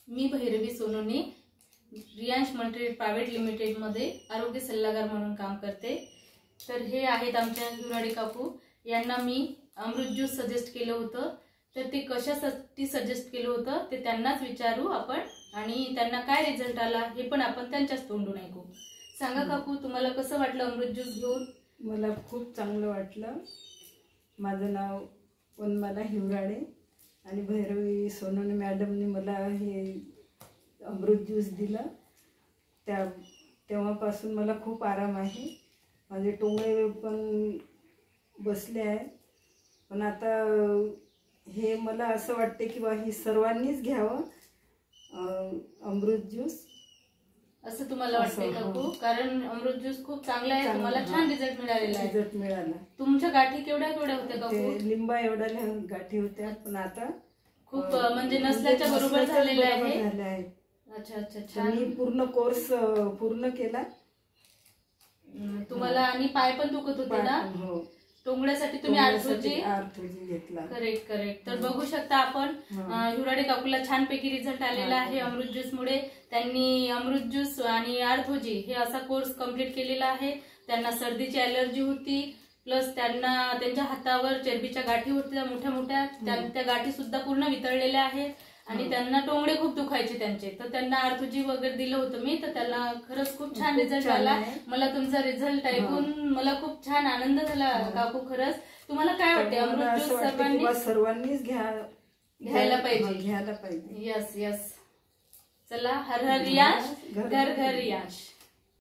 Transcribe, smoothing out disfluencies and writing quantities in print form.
मी Bhairavi Sonone Riyansh multi private limited मध्ये आरोग्य सल्लागार म्हणून काम करते। तर हे आहेत आमच्या हिवराडे काकू। यांना मी अमृत ज्यूस सजेस्ट केलं होतं, तर ते कशासाठी सजेस्ट केलं होतं ते त्यांनाच विचारू आपण आणि त्यांना काय रिझल्ट आला हे पण आपण त्यांच्याच तोंडून ऐकू। सांगा काकू, तुम्हाला कसं वाटलं अमृत ज्यूस घेऊन? मला खूप चांगलं वाटलं। माझं नाव वनमाला हिवराडे आणि भैरवी सोनोने मॅडमने मला हे अमृत ज्यूस दिलं, तेव्हापासून मला खूप आराम आहे। माझे टोंगळे पण बसले आहे। पण आता हे मला असं वाटते की बा ही सर्वांनीच घ्यावं अमृत ज्यूस, असं तुम्हाला वाटते काकू? कारण अमृत ज्यूस खूप चांगला आहे, तुम्हाला छान रिझल्ट मिळालेला आहे। रिझल्ट मिळाला। तुमच्या गाठी केवढ्या होत्या काकू? लिंबा एवढ्या गाठी होत्या, पण आता खूप म्हणजे नसल्याच्या बरोबर झालेल्या आहे। अच्छा अच्छा, छान। मी पूर्ण कोर्स पूर्ण केला। तुम्हाला आणि पाय पण दुखत होते ना? हो, टोंगळ्यासाठी तुम्ही आर्थोजी घेतला। Correct correct. तर बघू शकता आपण हिवराडे काकूला छानपैकी रिझल्ट आलेला आहे अमृत ज्यूस मुळे। त्यांनी अमृत ज्यूस आणि आर्थोजी हे असा कोर्स कंप्लीट केलेला आहे। त्यांना सर्दीची ॲलर्जी होती, प्लस त्यांना त्यांच्या हातावर चरबीच्या गाठी होत्या मोठ्या मोठ्या, त्या गाठी सुद्धा पूर्ण वितळलेल्या आहेत आणि त्यांना टोंगळे खूप दुखायचे त्यांचे। तर त्यांना आर्थोजी वगैरे दिलं होतं मी, तर त्यांना खरंच खूप छान रिझल्ट आला। मला तुमचा रिझल्ट ऐकून मला खूप छान आनंद झाला काकू। खरंच तुम्हाला काय वाटते अमृत ज्यूस सर्वांनीच घ्यायला पाहिजे? घ्यायला पाहिजे। Yes yes. चला, हर हर रियांश, घर घर रियांश।